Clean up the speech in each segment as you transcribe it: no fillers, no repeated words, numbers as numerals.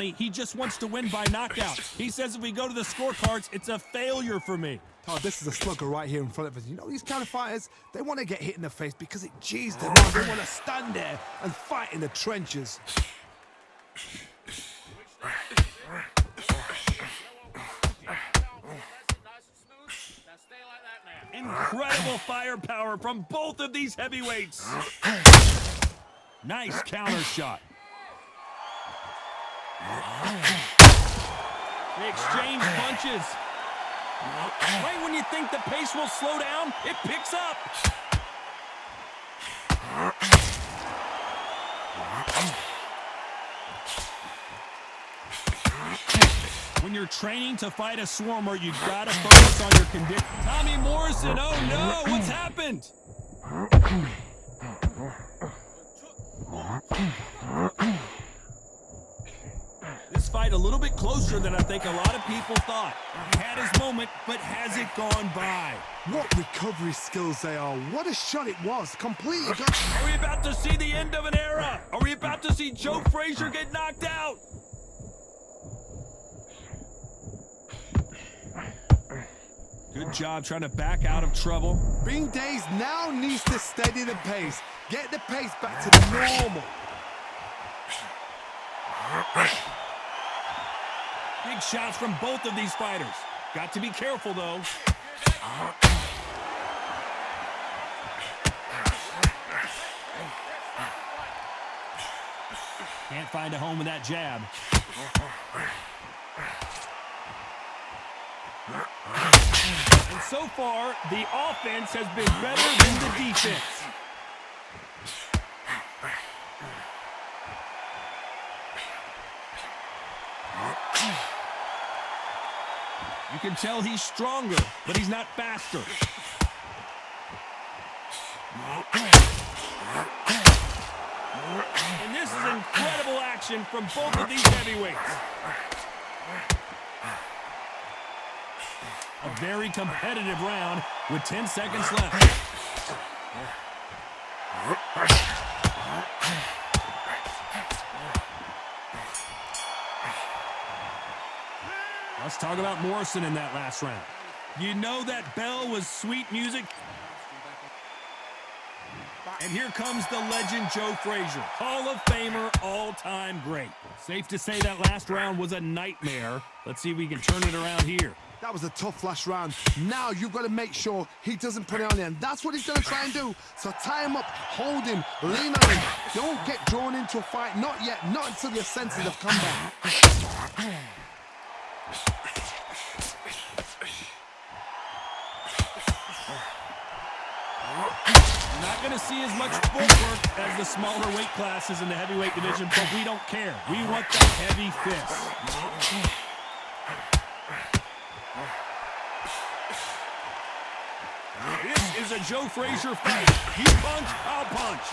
He just wants to win by knockout. He says if we go to the scorecards, it's a failure for me. Oh, this is a slugger right here in front of us. You know, these kind of fighters, they want to get hit in the face because it G's them on. They want to stand there and fight in the trenches. Incredible firepower from both of these heavyweights. Nice counter shot. They exchange punches. Right when you think the pace will slow down, it picks up. When you're training to fight a swarmer, you gotta focus on your condition. Tommy Morrison, oh no, what's happened? This fight a little bit closer than I think a lot of people thought. He had his moment, but has it gone by? What recovery skills they are. What a shot it was. Completely got... Are we about to see the end of an era? Are we about to see Joe Frazier get knocked out? Good job trying to back out of trouble. Ring Days now needs to steady the pace. Get the pace back to the normal. Big shots from both of these fighters. Got to be careful, though. Can't find a home with that jab. And so far, the offense has been better than the defense. You can tell he's stronger, but he's not faster. And this is incredible action from both of these heavyweights. A very competitive round with 10 seconds left. Let's talk about Morrison in that last round. You know that bell was sweet music. And here comes the legend Joe Frazier, Hall of Famer, all-time great. Safe to say that last round was a nightmare. Let's see if we can turn it around here. That was a tough last round. Now you've got to make sure he doesn't put it on the end. That's what he's going to try and do. So tie him up, hold him, lean on him. Don't get drawn into a fight. Not yet. Not until your senses have come back. Not going to see as much footwork as the smaller weight classes in the heavyweight division, but we don't care. We want the heavy fist. This is a Joe Frazier fight. You punch, I'll punch.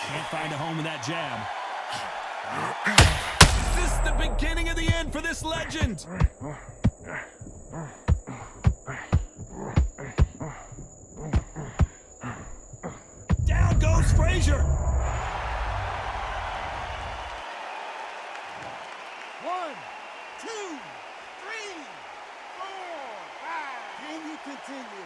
Can't find a home with that jab. Is this the beginning of the end for this legend? Down goes Frazier. 1, 2, 3, 4, 5. Can you continue?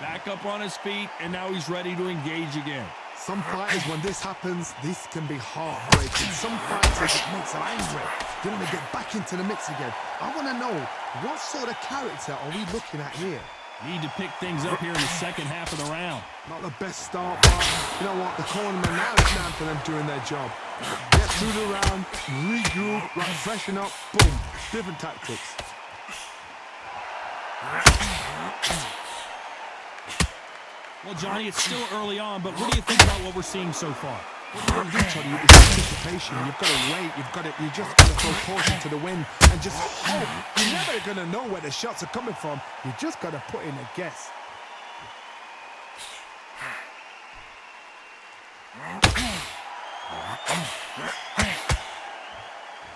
Back up on his feet, and now he's ready to engage again. Some fighters, when this happens, this can be heartbreaking. Some fighters, it makes them angry. They want to get back into the mix again. I want to know, what sort of character are we looking at here? Need to pick things up here in the second half of the round. Not the best start, but you know what? The cornermen, now it's time for them doing their job. Get through the round, regroup, like freshen up, boom. Different tactics. Well, Johnny, it's still early on, but what do you think about what we're seeing so far? You've got to do, Toddy, it's anticipation. You've got to wait. You just got to throw caution to the wind and just hope. You're never going to know where the shots are coming from. You just got to put in a guess.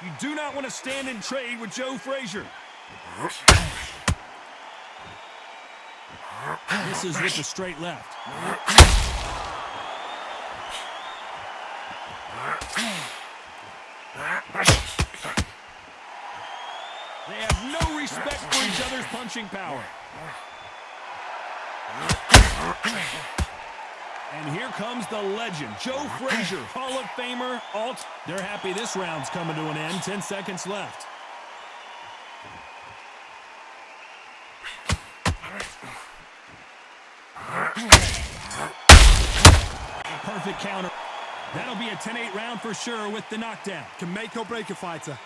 You do not want to stand and trade with Joe Frazier. Misses with the straight left. They have no respect for each other's punching power. And here comes the legend, Joe Frazier, Hall of Famer, They're happy this round's coming to an end. 10 seconds left. A perfect counter. That'll be a 10-8 round for sure with the knockdown. Can make or break a fighter.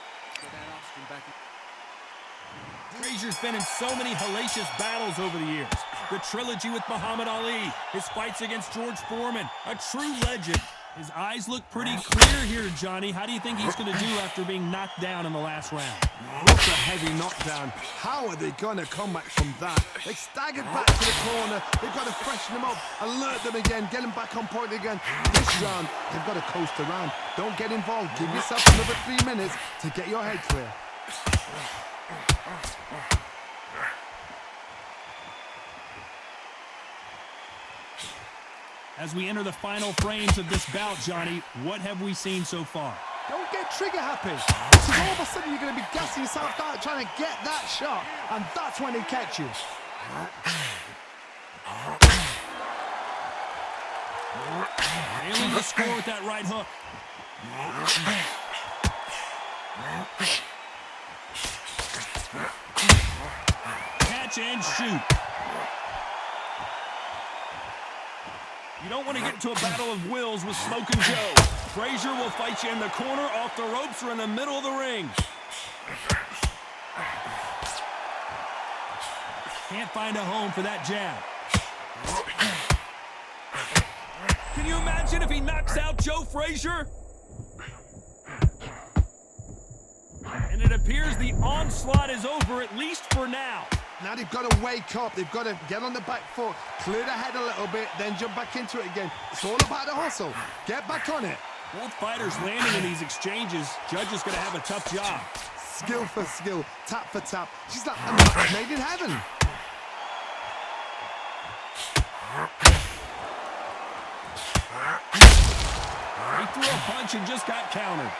Frazier's been in so many hellacious battles over the years. The trilogy with Muhammad Ali, his fights against George Foreman, a true legend. His eyes look pretty clear here, Johnny. How do you think he's going to do after being knocked down in the last round? What a heavy knockdown. How are they going to come back from that? They staggered back to the corner. They've got to freshen them up, alert them again, get them back on point again. This round, they've got to coast around. Don't get involved. Give yourself another 3 minutes to get your head clear. As we enter the final frames of this bout, Johnny, what have we seen so far? Don't get trigger happy. Because all of a sudden you're going to be gassing yourself out trying to get that shot, and that's when they catch you. Nailing the score with that right hook. Catch and shoot. You don't want to get into a battle of wills with Smokin' Joe. Frazier will fight you in the corner, off the ropes, or in the middle of the ring. Can't find a home for that jab. Can you imagine if he knocks out Joe Frazier? And it appears the onslaught is over, at least for now. Now they've got to wake up. They've got to get on the back foot, clear the head a little bit, then jump back into it again. It's all about the hustle. Get back on it. Both fighters landing in these exchanges. Judge is going to have a tough job. Skill for skill, tap for tap. She's like a match made in heaven. He threw a punch and just got countered.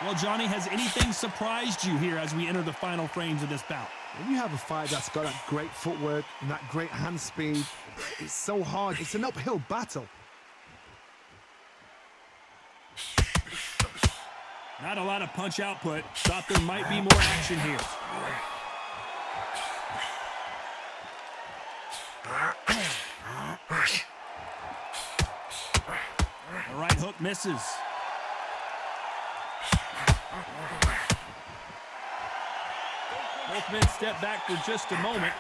Well, Johnny, has anything surprised you here as we enter the final frames of this bout? When you have a fight that's got that great footwork and that great hand speed, it's so hard. It's an uphill battle. Not a lot of punch output. Thought there might be more action here. The right hook misses. Both men step back for just a moment.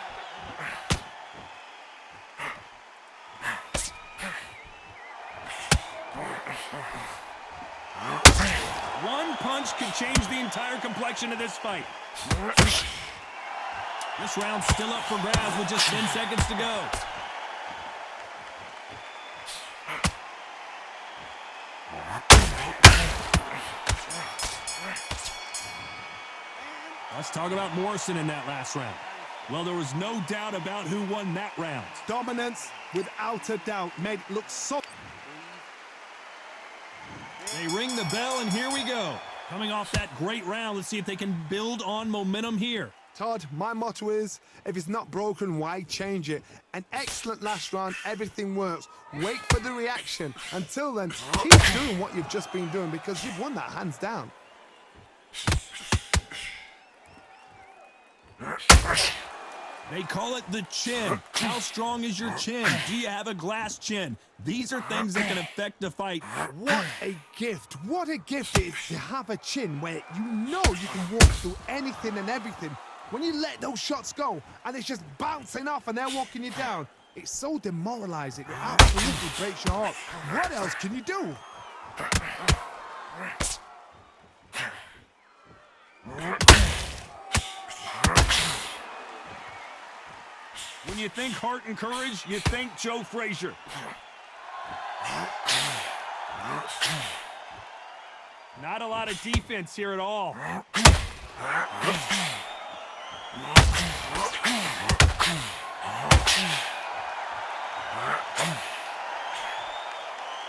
One punch could change the entire complexion of this fight. This round's still up for grabs with just 10 seconds to go. Let's talk about Morrison in that last round. Well, there was no doubt about who won that round. Dominance, without a doubt, made it look so... They ring the bell, and here we go. Coming off that great round, let's see if they can build on momentum here. Todd, my motto is, if it's not broken, why change it? An excellent last round, everything works. Wait for the reaction. Until then, keep doing what you've just been doing because you've won that hands down. They call it the chin. How strong is your chin? Do you have a glass chin? These are things that can affect the fight. What a gift. What a gift it is to have a chin where you know you can walk through anything and everything. When you let those shots go and it's just bouncing off and they're walking you down, it's so demoralizing. It absolutely breaks your heart. What else can you do? When you think heart and courage, you think Joe Frazier. Not a lot of defense here at all.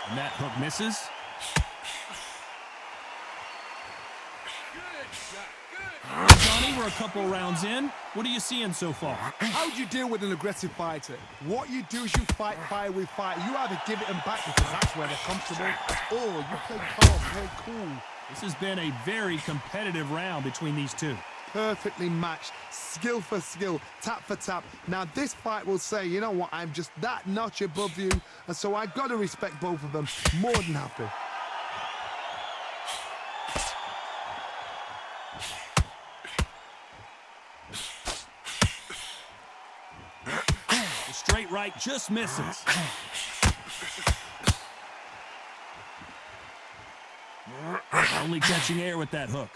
And that hook misses. Johnny, we're a couple rounds in. What are you seeing so far? How do you deal with an aggressive fighter? What you do is you fight fire with fire. You either give it them back because that's where they're comfortable, or you play calm, play cool. This has been a very competitive round between these two. Perfectly matched, skill for skill, tap for tap. Now this fight will say, you know what, I'm just that notch above you, and so I got to respect both of them. More than happy. The straight right just misses. Only catching air with that hook.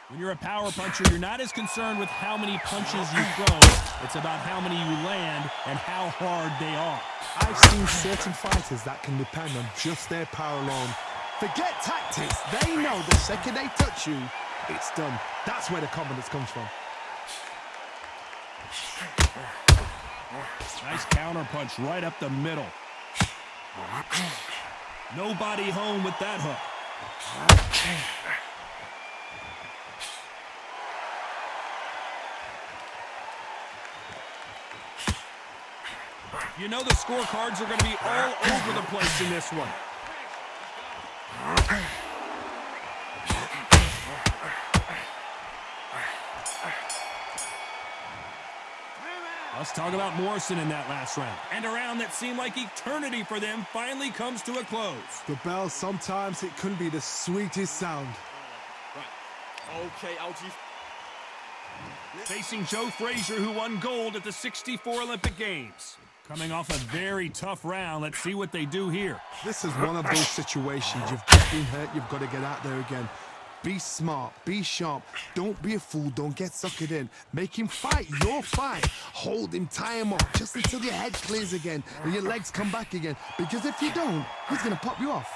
When you're a power puncher, you're not as concerned with how many punches you throw. It's about how many you land and how hard they are. I've seen certain fighters that can depend on just their power alone. Forget tactics. They know the second they touch you, it's done. That's where the confidence comes from. Nice counter punch right up the middle. Nobody home with that hook. You know the scorecards are going to be all over the place in this one. Let's talk about Morrison in that last round. And a round that seemed like eternity for them finally comes to a close. The bell, sometimes it couldn't be the sweetest sound. Right. Okay, LG. Facing Joe Frazier, who won gold at the '64 Olympic Games. Coming off a very tough round, let's see what they do here. This is one of those situations. You've just been hurt, you've got to get out there again. Be smart, be sharp, don't be a fool, don't get suckered in. Make him fight your fight. Hold him, tie him up, just until your head clears again and your legs come back again. Because if you don't, he's going to pop you off.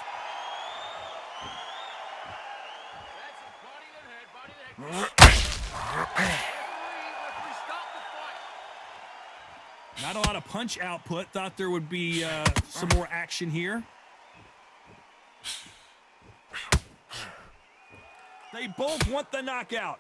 Not a lot of punch output. Thought there would be some more action here. They both want the knockout.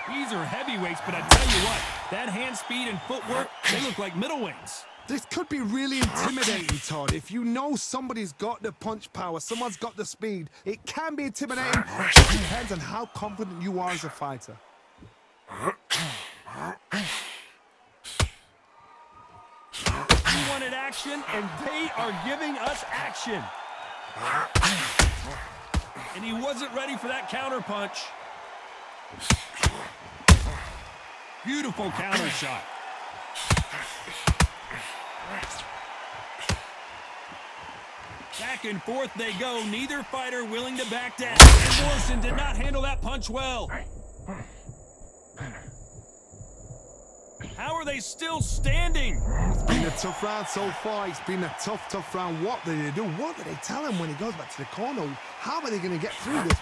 These are heavyweights, but I tell you what, that hand speed and footwork, they look like middleweights. This could be really intimidating, Todd. If you know somebody's got the punch power, someone's got the speed, it can be intimidating. It depends on how confident you are as a fighter. We wanted action, and they are giving us action. And he wasn't ready for that counter punch. Beautiful counter shot. Back and forth they go, neither fighter willing to back down. And Morrison did not handle that punch well. How are they still standing? It's been a tough round so far. It's been a tough round. What do they do? What do they tell him when he goes back to the corner? How are they going to get through this?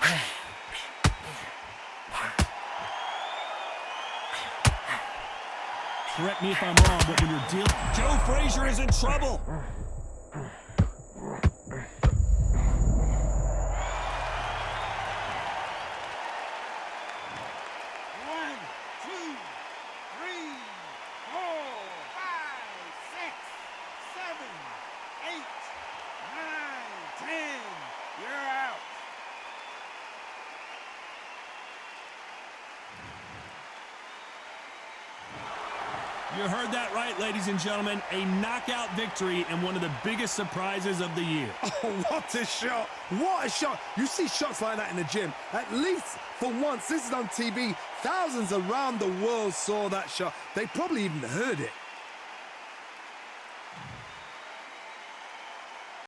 Correct me if I'm wrong, but when you're dealing... Joe Frazier is in trouble. You heard that right, ladies and gentlemen. A knockout victory and one of the biggest surprises of the year. Oh, what a shot. What a shot. You see shots like that in the gym. At least for once, this is on TV. Thousands around the world saw that shot. They probably even heard it.